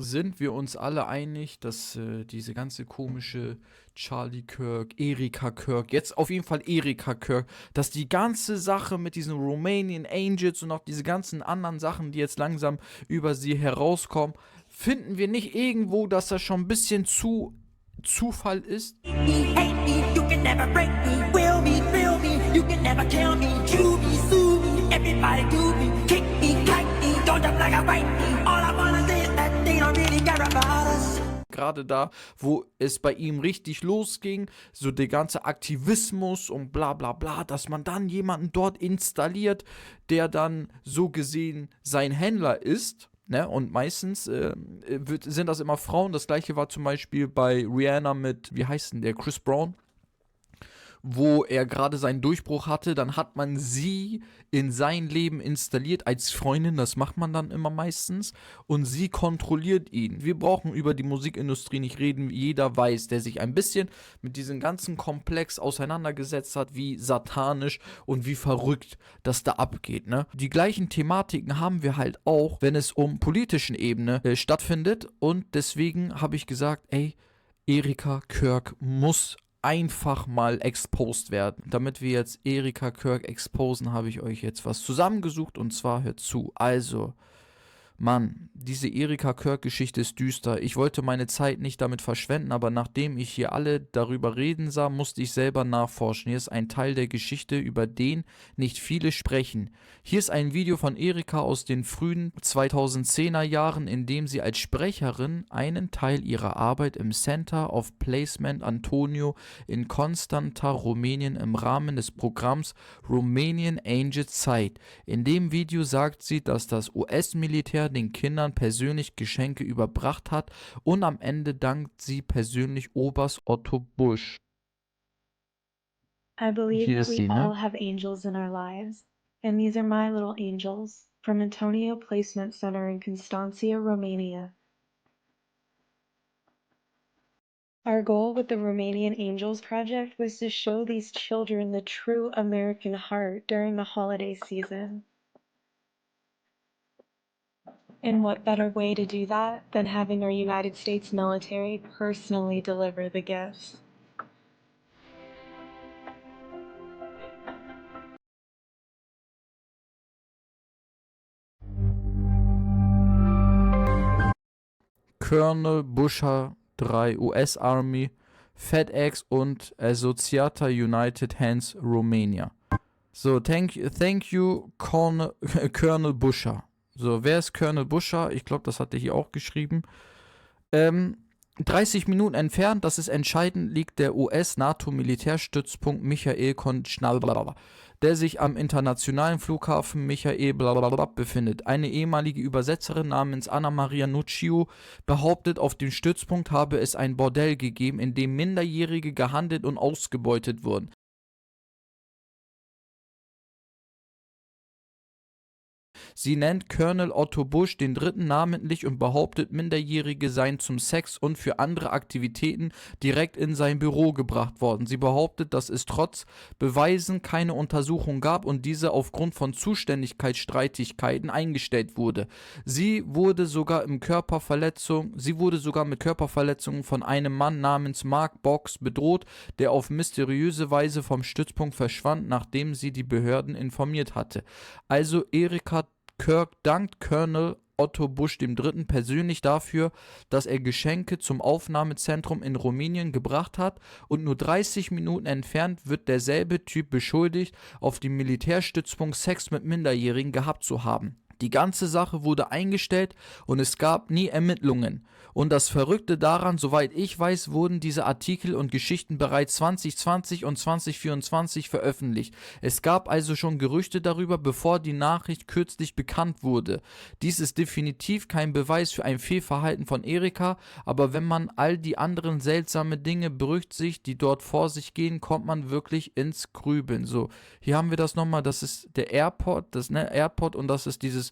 sind wir uns alle einig, dass diese ganze komische Charlie Kirk, Erika Kirk, jetzt auf jeden Fall Erika Kirk, dass die ganze Sache mit diesen Romanian Angels und auch diese ganzen anderen Sachen, die jetzt langsam über sie herauskommen, finden wir nicht irgendwo, dass das schon ein bisschen zu Zufall ist? Me, hate me, you can never break me. Will me, feel me, you can never kill me. Chew me, sue me, everybody do me. Kick me, kite me, don't jump like a bite me. All I wanna say is that they don't really care about us. Gerade da, wo es bei ihm richtig losging, so der ganze Aktivismus und bla bla bla, dass man dann jemanden dort installiert, der dann so gesehen sein Händler ist. Ne? Und meistens sind das immer Frauen. Das gleiche war zum Beispiel bei Rihanna mit, wie heißt denn der, Chris Brown, wo er gerade seinen Durchbruch hatte, dann hat man sie in sein Leben installiert als Freundin, das macht man dann immer meistens, und sie kontrolliert ihn. Wir brauchen über die Musikindustrie nicht reden, jeder weiß, der sich ein bisschen mit diesem ganzen Komplex auseinandergesetzt hat, wie satanisch und wie verrückt das da abgeht. Ne? Die gleichen Thematiken haben wir halt auch, wenn es um politischen Ebene stattfindet, und deswegen habe ich gesagt, ey, Erika Kirk muss einfach mal exposed werden. Damit wir jetzt Erika Kirk exposen, habe ich euch jetzt was zusammengesucht, und zwar hört zu. Also, Mann, diese Erika Kirk-Geschichte ist düster. Ich wollte meine Zeit nicht damit verschwenden, aber nachdem ich hier alle darüber reden sah, musste ich selber nachforschen. Hier ist ein Teil der Geschichte, über den nicht viele sprechen. Hier ist ein Video von Erika aus den frühen 2010er Jahren, in dem sie als Sprecherin einen Teil ihrer Arbeit im Center of Placement Antonio in Constanta, Rumänien im Rahmen des Programms Romanian Angels zeigt. In dem Video sagt sie, dass das US-Militär den Kindern persönlich Geschenke überbracht hat, und am Ende dankt sie persönlich Oberst Otto Busch. I believe Hier that ist we sie, all ne? have angels in our lives, and these are my little angels from Antonio Placement Center in Constancia, Romania. Our goal with the Romanian Angels Project was to show these children the true American heart during the holiday season. And what better way to do that than having our United States military personally deliver the gifts? Colonel Busher 3 US Army, FedEx und Associata United Hands Romania. So, thank you, Colonel Busher. So, wer ist Colonel Busher? Ich glaube, das hat er hier auch geschrieben. 30 Minuten entfernt, das ist entscheidend, liegt der US-NATO-Militärstützpunkt Michael Konstantinople, der sich am internationalen Flughafen Michael befindet. Eine ehemalige Übersetzerin namens Anna Maria Nuccio behauptet, auf dem Stützpunkt habe es ein Bordell gegeben, in dem Minderjährige gehandelt und ausgebeutet wurden. Sie nennt Colonel Otto Busch den Dritten namentlich und behauptet, Minderjährige seien zum Sex und für andere Aktivitäten direkt in sein Büro gebracht worden. Sie behauptet, dass es trotz Beweisen keine Untersuchung gab und diese aufgrund von Zuständigkeitsstreitigkeiten eingestellt wurde. Sie wurde sogar mit Körperverletzungen von einem Mann namens Mark Box bedroht, der auf mysteriöse Weise vom Stützpunkt verschwand, nachdem sie die Behörden informiert hatte. Also Erika Kirk dankt Colonel Otto Busch III. Persönlich dafür, dass er Geschenke zum Aufnahmezentrum in Rumänien gebracht hat, und nur 30 Minuten entfernt wird derselbe Typ beschuldigt, auf dem Militärstützpunkt Sex mit Minderjährigen gehabt zu haben. Die ganze Sache wurde eingestellt und es gab nie Ermittlungen. Und das Verrückte daran, soweit ich weiß, wurden diese Artikel und Geschichten bereits 2020 und 2024 veröffentlicht. Es gab also schon Gerüchte darüber, bevor die Nachricht kürzlich bekannt wurde. Dies ist definitiv kein Beweis für ein Fehlverhalten von Erika, aber wenn man all die anderen seltsame Dinge berücksichtigt, die dort vor sich gehen, kommt man wirklich ins Grübeln. So, hier haben wir das nochmal, das ist der Airport, Airport, und das ist dieses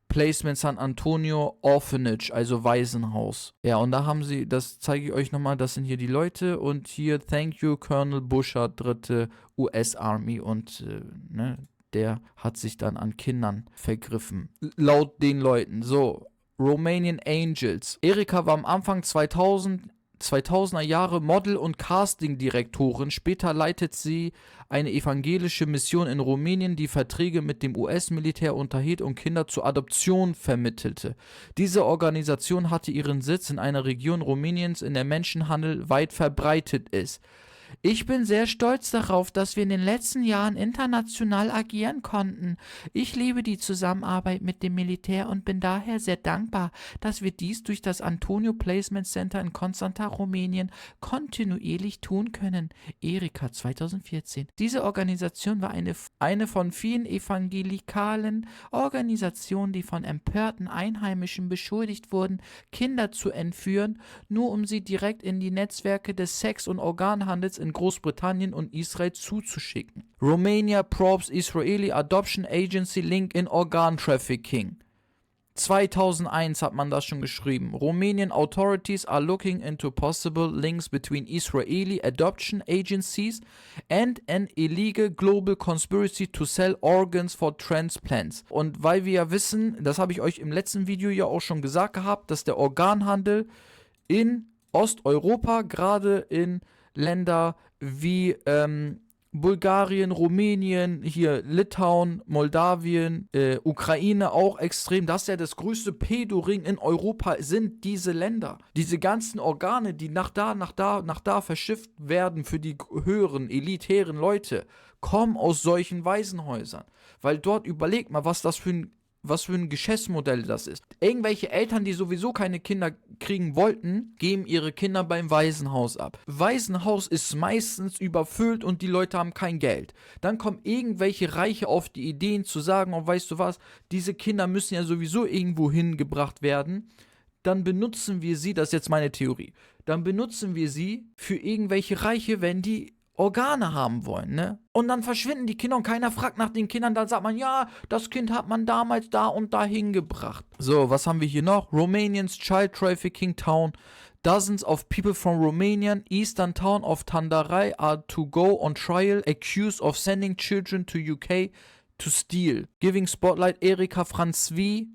Placement San Antonio Orphanage, also Waisenhaus. Ja, und da haben sie, das zeige ich euch nochmal, das sind hier die Leute, und hier Thank you Colonel Busher, 3. US Army, und der hat sich dann an Kindern vergriffen. Laut den Leuten. So, Romanian Angels. Erika war am Anfang 2000er Jahre Model- und Casting-Direktorin. Später leitet sie eine evangelische Mission in Rumänien, die Verträge mit dem US-Militär unterhielt und Kinder zur Adoption vermittelte. Diese Organisation hatte ihren Sitz in einer Region Rumäniens, in der Menschenhandel weit verbreitet ist. Ich bin sehr stolz darauf, dass wir in den letzten Jahren international agieren konnten. Ich liebe die Zusammenarbeit mit dem Militär und bin daher sehr dankbar, dass wir dies durch das Antonio Placement Center in Constanta, Rumänien, kontinuierlich tun können. Erika 2014. Diese Organisation war eine von vielen evangelikalen Organisationen, die von empörten Einheimischen beschuldigt wurden, Kinder zu entführen, nur um sie direkt in die Netzwerke des Sex- und Organhandels in Großbritannien und Israel zuzuschicken. Romania probes Israeli Adoption Agency Link in Organ Trafficking. 2001 hat man das schon geschrieben. Romanian authorities are looking into possible links between Israeli adoption agencies and an illegal global conspiracy to sell organs for transplants. Und weil wir ja wissen, das habe ich euch im letzten Video ja auch schon gesagt gehabt, dass der Organhandel in Osteuropa, gerade in Länder wie Bulgarien, Rumänien, hier Litauen, Moldawien, Ukraine auch extrem. Das ist ja das größte Pädoring in Europa, sind diese Länder. Diese ganzen Organe, die nach da verschifft werden für die höheren, elitären Leute, kommen aus solchen Waisenhäusern. Weil dort, überlegt mal, was für ein Geschäftsmodell das ist. Irgendwelche Eltern, die sowieso keine Kinder kriegen wollten, geben ihre Kinder beim Waisenhaus ab. Waisenhaus ist meistens überfüllt und die Leute haben kein Geld. Dann kommen irgendwelche Reiche auf die Ideen zu sagen, oh, weißt du was, diese Kinder müssen ja sowieso irgendwo hingebracht werden. Dann benutzen wir sie, das ist jetzt meine Theorie, dann benutzen wir sie für irgendwelche Reiche, wenn die Organe haben wollen, ne? Und dann verschwinden die Kinder und keiner fragt nach den Kindern, dann sagt man, ja, das Kind hat man damals da und da hingebracht. So, was haben wir hier noch? Romanians Child Trafficking Town. Dozens of people from Romanian eastern town of Tandarai are to go on trial accused of sending children to UK to steal. Giving spotlight Erika Franzwi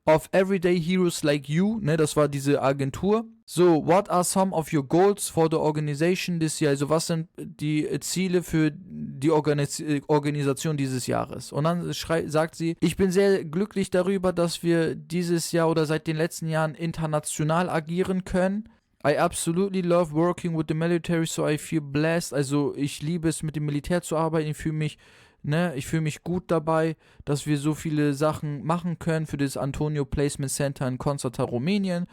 of Everyday Heroes Like You, ne, das war diese Agentur. So, what are some of your goals for the organization this year? Also, was sind die Ziele für die Organisation dieses Jahres? Und dann sagt sie, ich bin sehr glücklich darüber, dass wir dieses Jahr oder seit den letzten Jahren international agieren können. I absolutely love working with the military, so I feel blessed. Also, ich liebe es, mit dem Militär zu arbeiten. Ich fühle mich gut dabei, dass wir so viele Sachen machen können für das Antonio Placement Center in Constanta, Rumänien.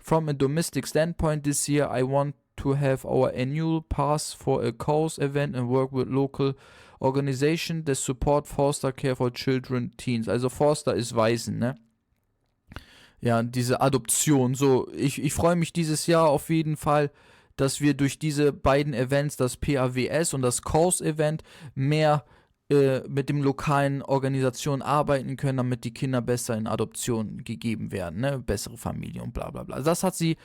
From a domestic standpoint, this year I want to have our annual pass for a cause event and work with local organizations that support foster care for children, teens. Also Foster ist Waisen, ne? Ja, diese Adoption. So, ich freue mich dieses Jahr auf jeden Fall, dass wir durch diese beiden Events, das PAWS und das Cause-Event, mehr mit dem lokalen Organisationen arbeiten können, damit die Kinder besser in Adoption gegeben werden, ne? Bessere Familie und bla bla bla. Das hat sie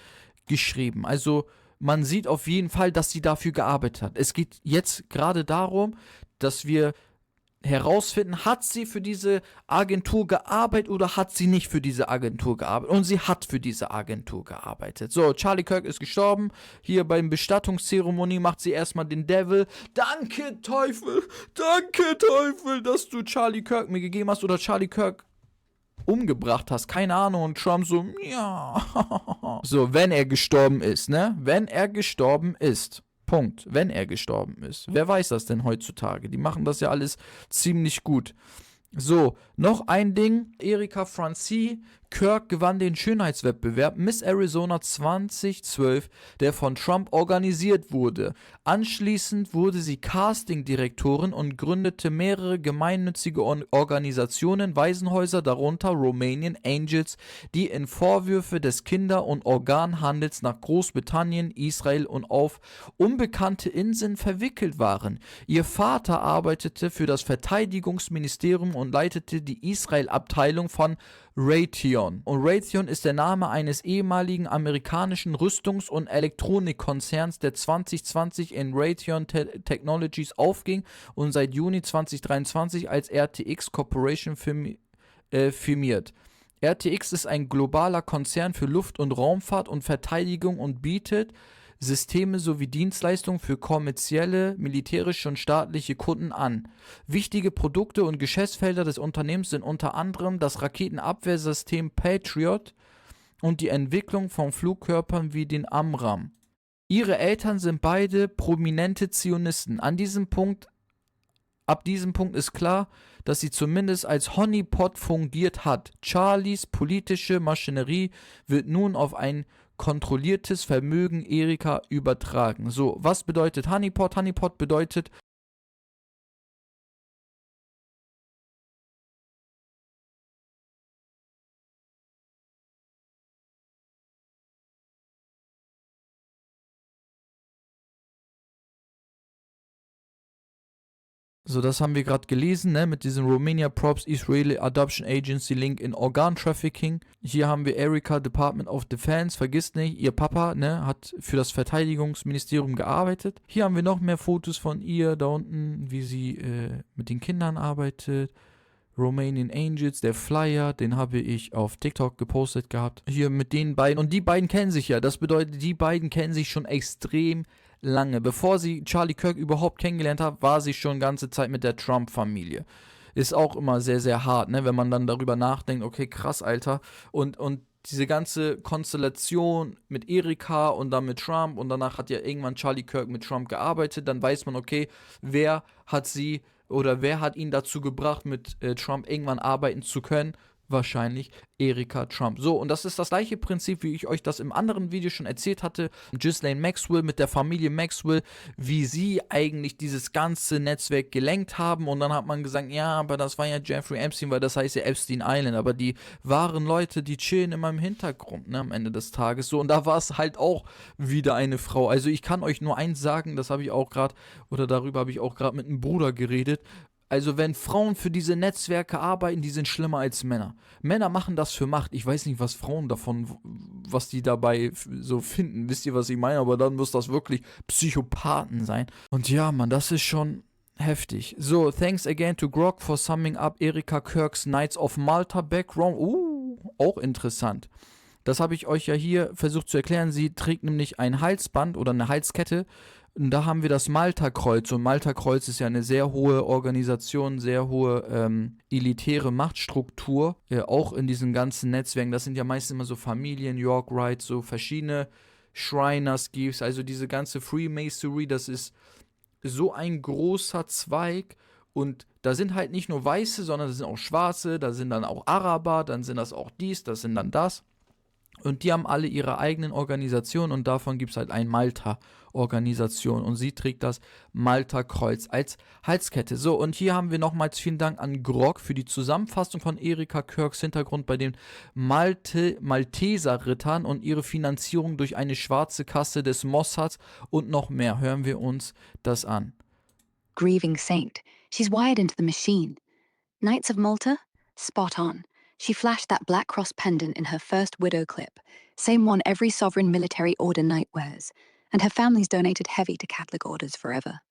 geschrieben. Also man sieht auf jeden Fall, dass sie dafür gearbeitet hat. Es geht jetzt gerade darum, dass wir herausfinden, hat sie für diese Agentur gearbeitet oder hat sie nicht für diese Agentur gearbeitet. Und sie hat für diese Agentur gearbeitet. So, Charlie Kirk ist gestorben. Hier beim Bestattungszeremonie macht sie erstmal den Devil. Danke, Teufel, dass du Charlie Kirk mir gegeben hast oder Charlie Kirk umgebracht hast. Keine Ahnung. Und Trump so, ja. So, wenn er gestorben ist, ne? Wenn er gestorben ist. Punkt. Wenn er gestorben ist. Wer weiß das denn heutzutage? Die machen das ja alles ziemlich gut. So, noch ein Ding. Erika Franzwi Kirk gewann den Schönheitswettbewerb Miss Arizona 2012, der von Trump organisiert wurde. Anschließend wurde sie Casting-Direktorin und gründete mehrere gemeinnützige Organisationen, Waisenhäuser, darunter Romanian Angels, die in Vorwürfe des Kinder- und Organhandels nach Großbritannien, Israel und auf unbekannte Inseln verwickelt waren. Ihr Vater arbeitete für das Verteidigungsministerium und leitete die Israel-Abteilung von Raytheon. Und Raytheon ist der Name eines ehemaligen amerikanischen Rüstungs- und Elektronikkonzerns, der 2020 in Raytheon Technologies aufging und seit Juni 2023 als RTX Corporation firmiert. RTX ist ein globaler Konzern für Luft- und Raumfahrt und Verteidigung und bietet Systeme sowie Dienstleistungen für kommerzielle, militärische und staatliche Kunden an. Wichtige Produkte und Geschäftsfelder des Unternehmens sind unter anderem das Raketenabwehrsystem Patriot und die Entwicklung von Flugkörpern wie den AMRAAM. Ihre Eltern sind beide prominente Zionisten. Ab diesem Punkt ist klar, dass sie zumindest als Honeypot fungiert hat. Charlies politische Maschinerie wird nun auf ein kontrolliertes Vermögen Erika übertragen. So, was bedeutet Honeypot? Honeypot bedeutet, so, das haben wir gerade gelesen, ne, mit diesem Romania Props Israeli Adoption Agency Link in Organ Trafficking. Hier haben wir Erika, Department of Defense, vergisst nicht, ihr Papa, ne, hat für das Verteidigungsministerium gearbeitet. Hier haben wir noch mehr Fotos von ihr, da unten, wie sie mit den Kindern arbeitet. Romanian Angels, der Flyer, den habe ich auf TikTok gepostet gehabt. Hier mit den beiden, und die beiden kennen sich ja, das bedeutet, die beiden kennen sich schon extrem lange. Bevor sie Charlie Kirk überhaupt kennengelernt hat, war sie schon ganze Zeit mit der Trump-Familie. Ist auch immer sehr, sehr hart, ne, wenn man dann darüber nachdenkt, okay, krass, Alter. Und diese ganze Konstellation mit Erika und dann mit Trump und danach hat ja irgendwann Charlie Kirk mit Trump gearbeitet, dann weiß man, okay, wer hat ihn dazu gebracht, mit Trump irgendwann arbeiten zu können? Wahrscheinlich Erika Trump. So, und das ist das gleiche Prinzip, wie ich euch das im anderen Video schon erzählt hatte. Ghislaine Maxwell mit der Familie Maxwell, wie sie eigentlich dieses ganze Netzwerk gelenkt haben. Und dann hat man gesagt, ja, aber das war ja Jeffrey Epstein, weil das heißt ja Epstein Island. Aber die wahren Leute, die chillen immer im Hintergrund, ne, am Ende des Tages. So, und da war es halt auch wieder eine Frau. Also ich kann euch nur eins sagen, das habe ich auch gerade, oder darüber habe ich auch gerade mit einem Bruder geredet. Also wenn Frauen für diese Netzwerke arbeiten, die sind schlimmer als Männer. Männer machen das für Macht. Ich weiß nicht, was Frauen was die dabei so finden. Wisst ihr, was ich meine? Aber dann muss das wirklich Psychopathen sein. Und ja, Mann, das ist schon heftig. So, thanks again to Grog for summing up Erika Kirks Knights of Malta background. Auch interessant. Das habe ich euch ja hier versucht zu erklären. Sie trägt nämlich ein Halsband oder eine Halskette. Und da haben wir das Malta-Kreuz. Und Malta-Kreuz ist ja eine sehr hohe Organisation, sehr hohe elitäre Machtstruktur. Auch in diesen ganzen Netzwerken. Das sind ja meistens immer so Familien, York Rite, so verschiedene Shriners gibt's. Also diese ganze Freemasonry, das ist so ein großer Zweig. Und da sind halt nicht nur Weiße, sondern da sind auch Schwarze, da sind dann auch Araber, dann sind das auch dies, das sind dann das. Und die haben alle ihre eigenen Organisationen und davon gibt es halt eine Malta-Organisation und sie trägt das Malta-Kreuz als Halskette. So, und hier haben wir nochmals vielen Dank an Grog für die Zusammenfassung von Erika Kirks Hintergrund bei den Malteser-Rittern und ihre Finanzierung durch eine schwarze Kasse des Mossads und noch mehr. Hören wir uns das an. Grieving saint. She's wired into the machine. Knights of Malta? Spot on. She flashed that Black Cross pendant in her first widow clip, same one every sovereign military order knight wears, and her family's donated heavy to Catholic orders forever.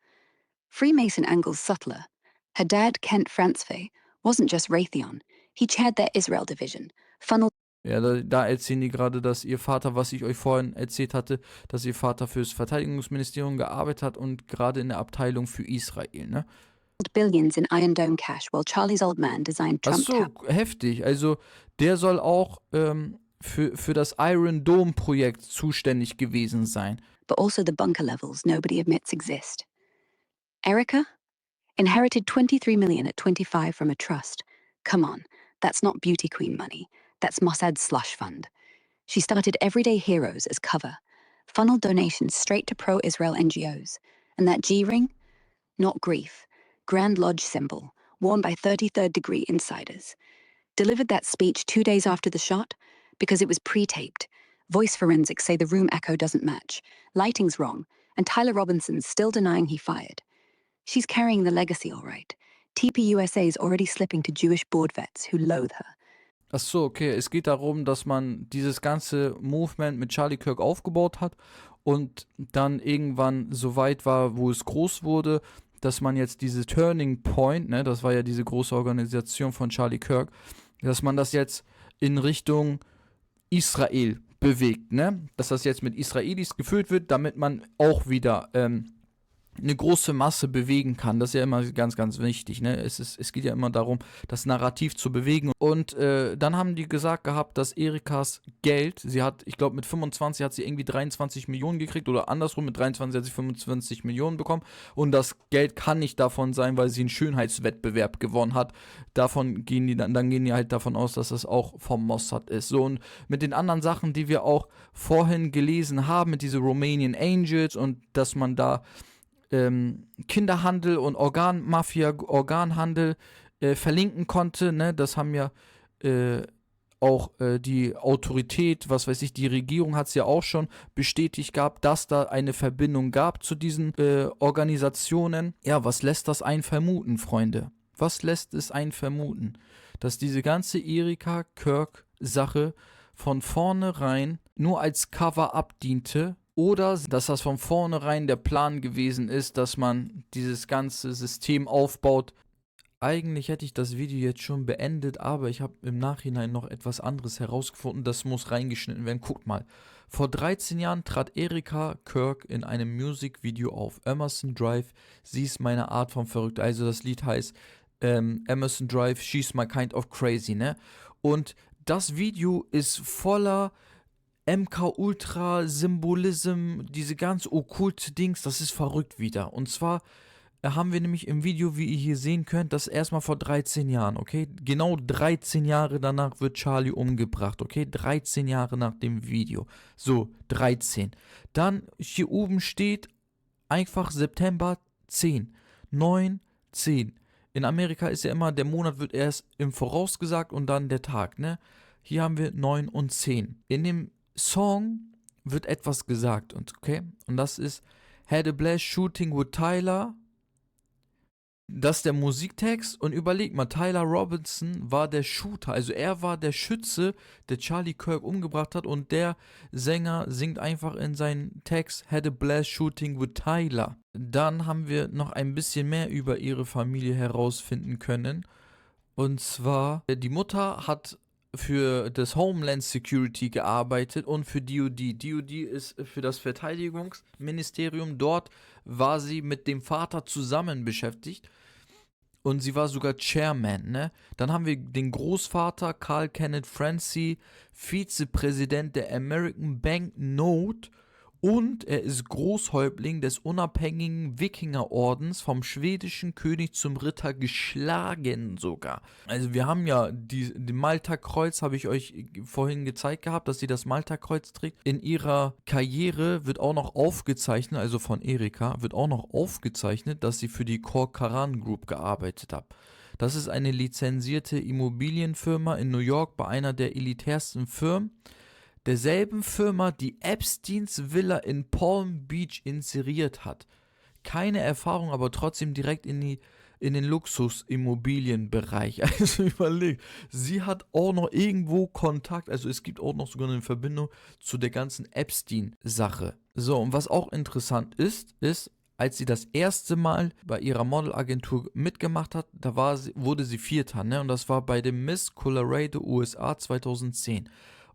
Freemason angle's subtler. Her dad, Kent Franzfey, wasn't just Raytheon. He chaired their Israel division, funneled. Ja, da erzählen die gerade, dass ihr Vater, was ich euch vorhin erzählt hatte, dass ihr Vater fürs Verteidigungsministerium gearbeitet hat und gerade in der Abteilung für Israel, ne? Billions in Iron Dome cash, while Charlie's old man designed Trump Ach so, heftig. Also der soll auch für das Iron Dome Projekt zuständig gewesen sein. but also the bunker levels nobody admits exist. Erica? Inherited 23 million at 25 from a trust. Come on, that's not beauty queen money. That's Mossad's slush fund. She started Everyday Heroes as cover, funneled donations straight to pro-Israel NGOs. And that G-ring? Not grief. Grand Lodge symbol, worn by 33rd degree insiders. Delivered that speech 2 days after the shot because it was pre-taped. Voice forensics say the room echo doesn't match. Lighting's wrong, and Tyler Robinson's still denying he fired. She's carrying the legacy all right. TPUSA's already slipping to Jewish board vets who loathe her. Ach so, okay. Es geht darum, dass man dieses ganze Movement mit Charlie Kirk aufgebaut hat und dann irgendwann so weit war, wo es groß wurde, dass man jetzt diese Turning Point, ne, das war ja diese große Organisation von Charlie Kirk, dass man das jetzt in Richtung Israel bewegt, ne? Dass das jetzt mit Israelis gefüllt wird, damit man auch wieder eine große Masse bewegen kann. Das ist ja immer ganz, ganz wichtig, ne? Es geht ja immer darum, das Narrativ zu bewegen. Und dann haben die gesagt gehabt, dass Erikas Geld, sie hat, ich glaube mit 25 hat sie irgendwie 23 Millionen gekriegt oder andersrum, mit 23 hat sie 25 Millionen bekommen und das Geld kann nicht davon sein, weil sie einen Schönheitswettbewerb gewonnen hat. Davon gehen die dann gehen die halt davon aus, dass das auch vom Mossad ist. So, und mit den anderen Sachen, die wir auch vorhin gelesen haben, mit diese Romanian Angels und dass man da Kinderhandel und Organmafia, Organhandel verlinken konnte, ne? Das haben ja auch die Autorität, was weiß ich, die Regierung hat es ja auch schon bestätigt gehabt, dass da eine Verbindung gab zu diesen Organisationen. Ja, was lässt das einen vermuten, Freunde? Was lässt es einen vermuten? Dass diese ganze Erika Kirk-Sache von vornherein nur als Cover-up diente, oder dass das von vornherein der Plan gewesen ist, dass man dieses ganze System aufbaut. Eigentlich hätte ich das Video jetzt schon beendet, aber ich habe im Nachhinein noch etwas anderes herausgefunden, das muss reingeschnitten werden. Guckt mal, vor 13 Jahren trat Erika Kirk in einem Musikvideo auf, Emerson Drive, sie ist meine Art von verrückt. Also das Lied heißt Emerson Drive, She's My Kind of Crazy, ne? Und das Video ist voller MK Ultra, Symbolism, diese ganz okkulte Dings, das ist verrückt wieder. Und zwar haben wir nämlich im Video, wie ihr hier sehen könnt, das erstmal vor 13 Jahren, okay? Genau 13 Jahre danach wird Charlie umgebracht, okay? 13 Jahre nach dem Video. So, 13. Dann hier oben steht einfach September 10. 9, 10. In Amerika ist ja immer, der Monat wird erst im Voraus gesagt und dann der Tag, ne? Hier haben wir 9 und 10. In dem Song wird etwas gesagt, und okay? Und das ist Had a Blast Shooting with Tyler. Das ist der Musiktext und überleg mal, Tyler Robinson war der Shooter, also er war der Schütze, der Charlie Kirk umgebracht hat und der Sänger singt einfach in seinen Text Had a Blast Shooting with Tyler. Dann haben wir noch ein bisschen mehr über ihre Familie herausfinden können und zwar, die Mutter hat für das Homeland Security gearbeitet und für DoD. DoD ist für das Verteidigungsministerium. Dort war sie mit dem Vater zusammen beschäftigt und sie war sogar Chairman, ne? Dann haben wir den Großvater Carl Kenneth Francie, Vizepräsident der American Bank Note und er ist Großhäuptling des unabhängigen Wikingerordens, vom schwedischen König zum Ritter geschlagen sogar. Also wir haben ja die Malta-Kreuz, habe ich euch vorhin gezeigt gehabt, dass sie das Malta-Kreuz trägt. In ihrer Karriere wird auch noch aufgezeichnet, also von Erika, wird auch noch aufgezeichnet, dass sie für die Corcoran Group gearbeitet hat. Das ist eine lizenzierte Immobilienfirma in New York bei einer der elitärsten Firmen. Derselben Firma, die Epsteins Villa in Palm Beach inseriert hat. Keine Erfahrung, aber trotzdem direkt in den Luxusimmobilienbereich. Also überlegt, sie hat auch noch irgendwo Kontakt, also es gibt auch noch sogar eine Verbindung zu der ganzen Epstein-Sache. So, und was auch interessant ist, als sie das erste Mal bei ihrer Modelagentur mitgemacht hat, wurde sie Vierter, ne? Und das war bei dem Miss Colorado USA 2010.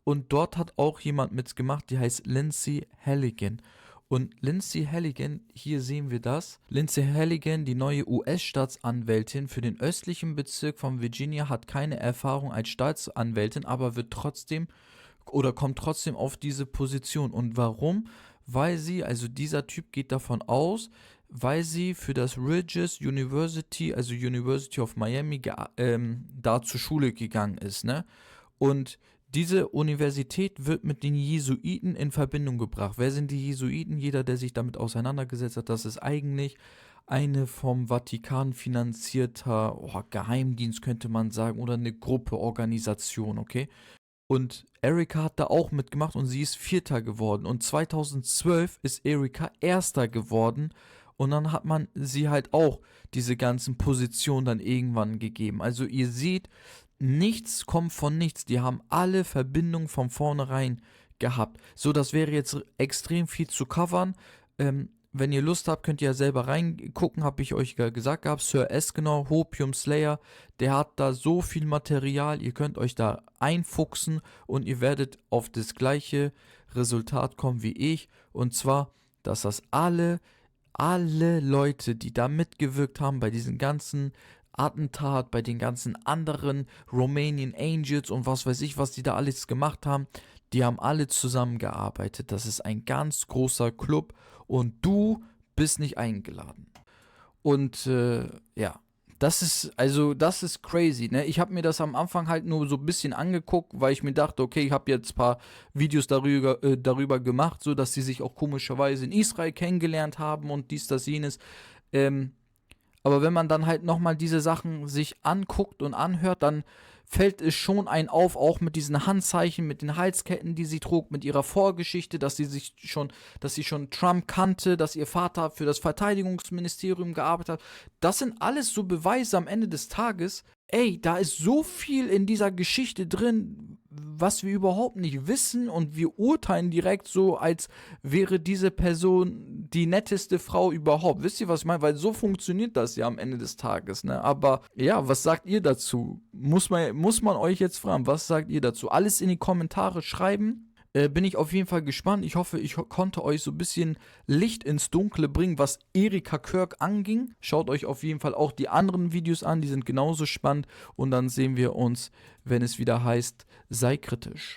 Und dort hat auch jemand mitgemacht, die heißt Lindsay Halligan. Und Lindsay Halligan, hier sehen wir das. Lindsay Halligan, die neue US-Staatsanwältin für den östlichen Bezirk von Virginia, hat keine Erfahrung als Staatsanwältin, aber wird trotzdem oder kommt trotzdem auf diese Position. Und warum? Weil sie, also dieser Typ geht davon aus, weil sie für das Regis University, also University of Miami, da zur Schule gegangen ist, ne? Und diese Universität wird mit den Jesuiten in Verbindung gebracht. Wer sind die Jesuiten? Jeder, der sich damit auseinandergesetzt hat, das ist eigentlich eine vom Vatikan finanzierter Geheimdienst, könnte man sagen, oder eine Gruppe, Organisation, okay? Und Erika hat da auch mitgemacht und sie ist Vierter geworden. Und 2012 ist Erika Erster geworden. Und dann hat man sie halt auch diese ganzen Positionen dann irgendwann gegeben. Also ihr seht, nichts kommt von nichts. Die haben alle Verbindungen von vornherein gehabt. So, das wäre jetzt extrem viel zu covern. wenn ihr Lust habt, könnt ihr ja selber reingucken, habe ich euch gesagt gehabt. Sir Escanor, Hopium Slayer, der hat da so viel Material, ihr könnt euch da einfuchsen und ihr werdet auf das gleiche Resultat kommen wie ich. Und zwar, dass das alle Leute, die da mitgewirkt haben bei diesen ganzen Attentat, bei den ganzen anderen Romanian Angels und was weiß ich, was die da alles gemacht haben, die haben alle zusammengearbeitet. Das ist ein ganz großer Club und du bist nicht eingeladen. Und ja, das ist crazy, ne? Ich habe mir das am Anfang halt nur so ein bisschen angeguckt, weil ich mir dachte, okay, ich habe jetzt ein paar Videos darüber gemacht, so dass sie sich auch komischerweise in Israel kennengelernt haben und dies, das, jenes. Aber wenn man dann halt nochmal diese Sachen sich anguckt und anhört, dann fällt es schon einen auf, auch mit diesen Handzeichen, mit den Halsketten, die sie trug, mit ihrer Vorgeschichte, dass sie schon Trump kannte, dass ihr Vater für das Verteidigungsministerium gearbeitet hat. Das sind alles so Beweise am Ende des Tages. Ey, da ist so viel in dieser Geschichte drin, was wir überhaupt nicht wissen und wir urteilen direkt so, als wäre diese Person die netteste Frau überhaupt. Wisst ihr, was ich meine? Weil so funktioniert das ja am Ende des Tages, ne? Aber ja, was sagt ihr dazu? Muss man euch jetzt fragen, was sagt ihr dazu? Alles in die Kommentare schreiben. Bin ich auf jeden Fall gespannt. Ich hoffe, ich konnte euch so ein bisschen Licht ins Dunkle bringen, was Erika Kirk anging. Schaut euch auf jeden Fall auch die anderen Videos an, die sind genauso spannend. Und dann sehen wir uns, wenn es wieder heißt, sei kritisch.